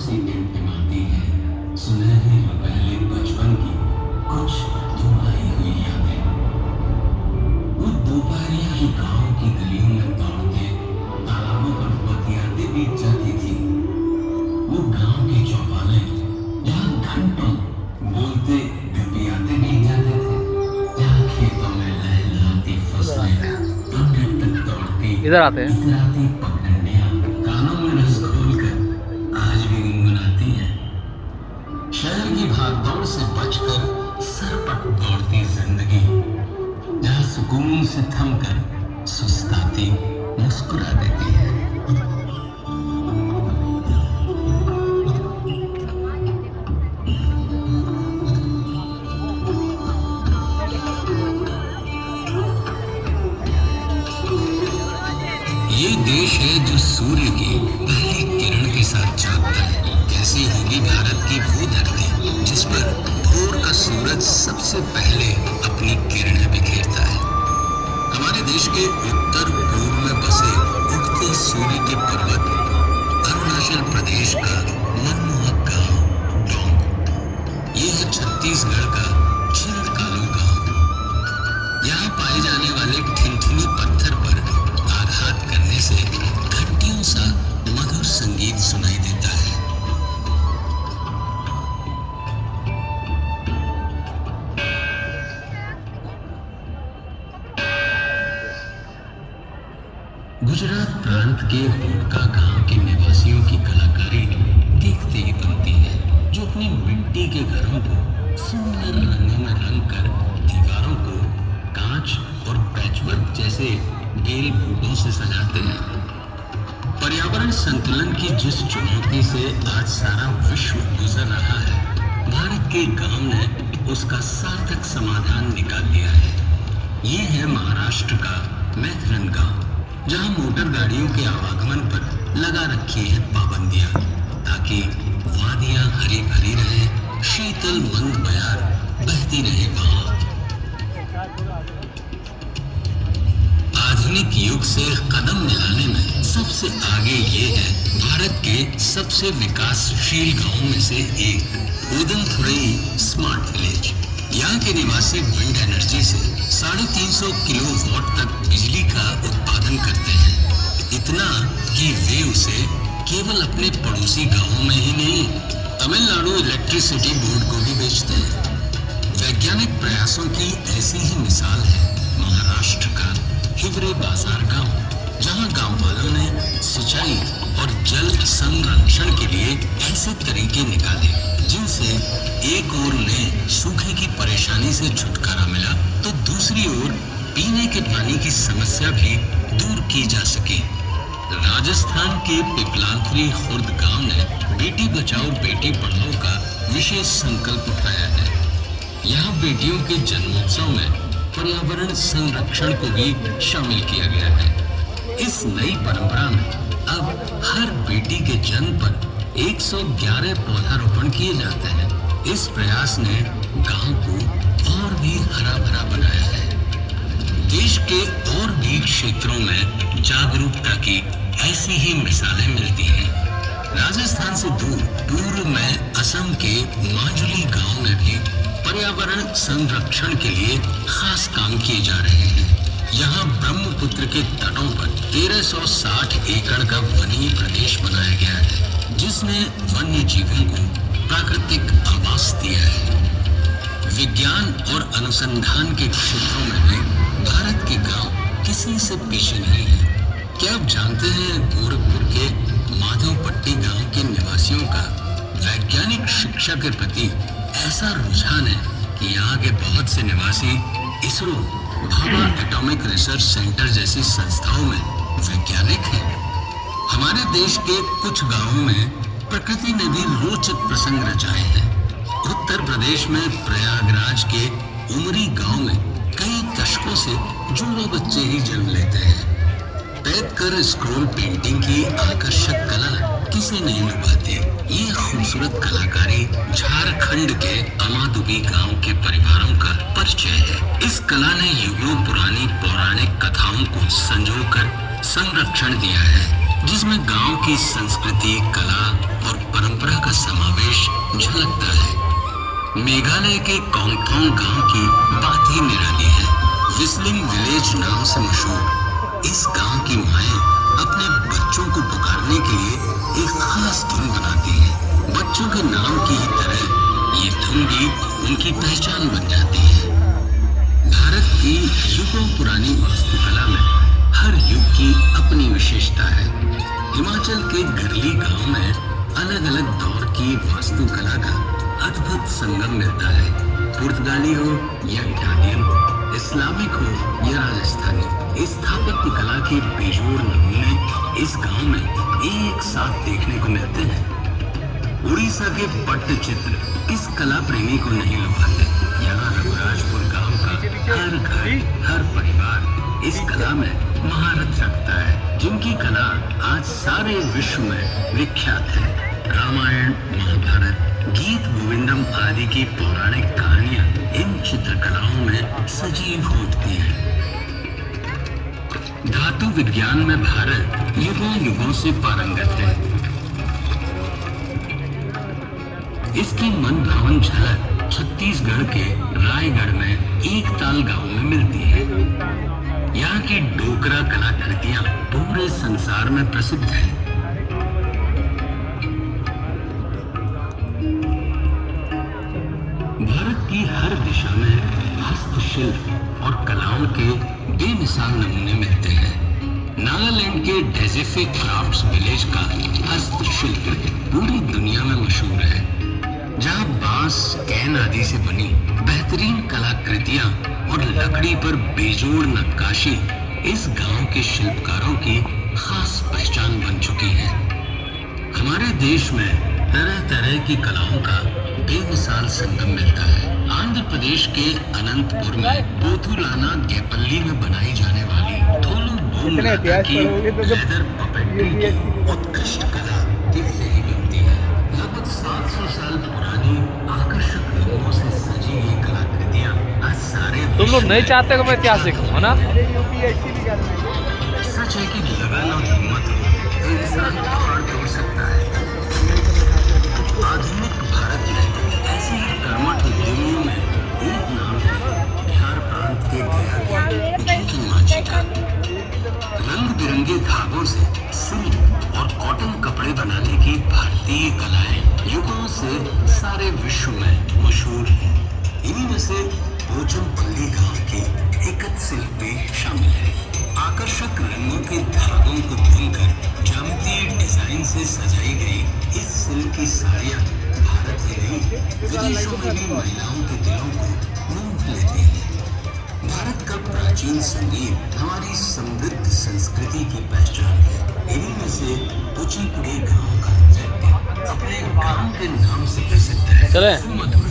सी टिमटिमाती है सुनहरी पहले बचपन की कुछ धुलाई हुई यादें। वो दोपहरिया जो गांव की गलियों में दौड़ते तालाबों पर बतियाते बीत जाती थी। वो गांव के चौपाले जहाँ घंटों बोलते गपियाते बीत जाते थे, जहाँ खेतों में लहलहाती फसलें अंधेर तक दौड़ती इधर आते हैं। इतराती पगडंडियां कानों में रस घोलकर आज भी गुनगुनाती हैं। शहर की भागदौड़ से बचकर सरपट दौड़ती जिंदगी, जहाँ सुकून से थमकर सुस्ताती मुस्कुरा देती है। ये देश है जो सूर्य की पहली किरण के साथ जागता है। कैसी होगी भारत की वो धरती जिस पर भोर का सूरज सबसे पहले अपनी किरणें बिखेरता है। हमारे देश के उत्तर पूर्व में बसे उगते सूर्य के पर्वत अरुणाचल प्रदेश का मनमोहक गांव डोंग। ये है छत्तीसगढ़ का छिंदकालो गांव। यहाँ पाए जाने वाले ठिनठिनी पत्थर पर आघात करने से घंटियों सा मधुर संगीत सुनाई देता है। गुजरात प्रांत के होडका गांव के निवासियों की कलाकारी देखते ही बनती है, जो अपनी मिट्टी के घरों को सुंदर रंगों में रंग कर दीवारों को कांच और पैचवर्क जैसे बेल बूटों से सजाते हैं। पर्यावरण संतुलन की जिस चुनौती से आज सारा विश्व गुजर रहा है, भारत के गांव ने उसका सार्थक समाधान निकाल लिया है। ये है महाराष्ट्र का मैथरन गांव, जहां मोटर गाड़ियों के आवागमन पर लगा रखी है पाबंदियां, ताकि वादियां हरी भरी रहे, शीतल मंद बयार बहती रहे वहां। आधुनिक युग से कदम मिलाने में सबसे आगे ये है भारत के सबसे विकासशील गांवों में से एक उदनथुरई स्मार्ट विलेज। यहाँ के निवासी विंड एनर्जी से 350 किलोवाट तक बिजली का उत्पादन करते हैं। इतना कि वे उसे केवल अपने पड़ोसी गांवों में ही नहीं, तमिलनाडु इलेक्ट्रिसिटी बोर्ड को भी बेचते हैं। वैज्ञानिक प्रयासों की ऐसी ही मिसाल है महाराष्ट्र का हिवरे बाजार गांव, जहां गांव वालों ने सिंचाई और जल संरक्षण के लिए ऐसे तरीके निकाले जिनसे एक ओर उन्हें सूखे की परेशानी से छुटकारा मिला, तो दूसरी ओर पीने के पानी की समस्या भी दूर की जा सके। राजस्थान के पिपलांतरी खुर्द गांव ने बेटी बचाओ बेटी पढ़ाओ का विशेष संकल्प उठाया है। यहाँ बेटियों के जन्मोत्सव में पर्यावरण संरक्षण को भी शामिल किया गया है। इस नई परंपरा में अब हर बेटी के जन्म पर 111 पौधारोपण किए जाते हैं। इस प्रयास ने गांव को और भी हरा भरा बनाया है। देश के और भी क्षेत्रों में जागरूकता की ऐसी ही मिसालें मिलती हैं। राजस्थान से दूर पूर्व में असम के माजुली गांव में भी पर्यावरण संरक्षण के लिए खास काम किए जा रहे हैं। यहाँ ब्रह्मपुत्र के तटों पर 1360 एकड़ का वनीय प्रदेश बनाया गया है, जिसने वन्य जीवों को प्राकृतिक आवास दिया है। विज्ञान और अनुसंधान के क्षेत्रों में भी भारत के गांव किसी से पीछे नहीं है। क्या आप जानते हैं गोरखपुर के माधवपट्टी गांव के निवासियों का वैज्ञानिक शिक्षा के प्रति ऐसा रुझान है कि यहाँ के बहुत से निवासी ISRO, Bhabha atomic research centre जैसी संस्थाओं में वैज्ञानिक हैं। हमारे देश के कुछ गांवों में प्रकृति ने भी रोचक प्रसंग रचाए हैं। उत्तर प्रदेश में प्रयागराज के उमरी गांव में कई दशकों से जुड़वा बच्चे ही जन्म लेते हैं। पैदकर स्क्रॉल पेंटिंग की आकर्षक कला किसे नहीं लुभाती। ये खूबसूरत कलाकारी झारखंड के अमादुबी गांव के परिवारों का परिचय है। इस कला ने युगों पुरानी पौराणिक कथाओं को संजोकर संरक्षण दिया है, जिसमें गांव की संस्कृति, कला और परंपरा झलकता है। मेघालय के कोंगथोंग गांव की बात ही निराली है। विस्लिंग विलेज नाम से मशहूर इस गांव की माएं अपने बच्चों को पुकारने के लिए एक खास धुन बनाती हैं। बच्चों के नाम की ही तरह ये धुन भी उनकी पहचान बन जाती है। भारत की युगों पुरानी वास्तुकला में हर युग की अपनी विशेषता है। हिमाचल के गरली गांव में अलग अलग दौर की वास्तुकला का अद्भुत संगम मिलता है। पुर्तगाली हो या इटालियन, इस्लामिक हो या राजस्थानी, स्थापत्य कला के बेजोड़ नमूने इस गांव में एक साथ देखने को मिलते हैं। उड़ीसा के पट्टचित्र इस कला प्रेमी को नहीं लुभाते। यहाँ रघुराजपुर गांव का हर घर, हर परिवार इस कला में महारत रखता है, जिनकी कला आज सारे विश्व में विख्यात है। रामायण, महाभारत, गीत गोविंदम आदि की पौराणिक कहानियां इन चित्रकलाओं में सजीव हो उठती हैं। धातु विज्ञान में भारत युगों युगों से पारंगत है। इसकी मनभावन झलक छत्तीसगढ़ के रायगढ़ में एकताल गांव में मिलती है। यहाँ की डोकरा कलाकृतियां पूरे संसार में प्रसिद्ध हैं। भारत की हर दिशा में हस्तशिल्प और कलाओं के बेमिसाल नमूने मिलते हैं। नागालैंड के डेजिफे क्राफ्ट्स विलेज का हस्तशिल्प पूरी दुनिया में मशहूर है, जहाँ बांस, कैन आदि से बनी बेहतरीन कलाकृतियां और लकड़ी पर बेजोड़ नक्काशी इस गांव के शिल्पकारों की खास पहचान बन चुकी है। हमारे देश में तरह तरह की कलाओं का बेमिसाल संगम मिलता है। आंध्र प्रदेश के अनंतपुर में बोथुलाना गेपल्ली में बनाई जाने वाली थोलू बोम लाता की लेदर पपेट्री की उत्कृष्ट कला दिव्य ही बनती है। लगभग 700 साल पुरानी आकर्षक रंगों से सजी ये कलाकृतियां आज सारे तुम लोग नहीं चाहते कि मैं इतिहास देखूं, है ना? सच है कि लगन और हिम्मत हो तो इंसान पहाड़ तोड़ सकता है। आधुनिक भारत में ऐसे ही कर्मठ उद्यमियों में एक नाम है बिहार प्रांत के गया के माझी का। रंग बिरंगे धागों से सिल्क और कॉटन कपड़े बनाने की भारतीय कलाएं युगों से सारे विश्व में मशहूर है। इन्हीं में से पोचमपल्ली गांव की एकत सिल्क भी शामिल है। आकर्षक रंगों के धागों को बुनकर ज्यामितीय डिजाइन से सजाई गई इस सिल्क की साड़ियां भारत ही नहीं विदेशों में भी महिलाओं के दिलों को मोह लेती हैं। भारत का प्राचीन संगीत हमारी समृद्ध संस्कृति की पहचान है। इन्हीं में से कुचिपुड़ी गांव का नृत्य अपने गांव के नाम से प्रसिद्ध है। चले। मधुर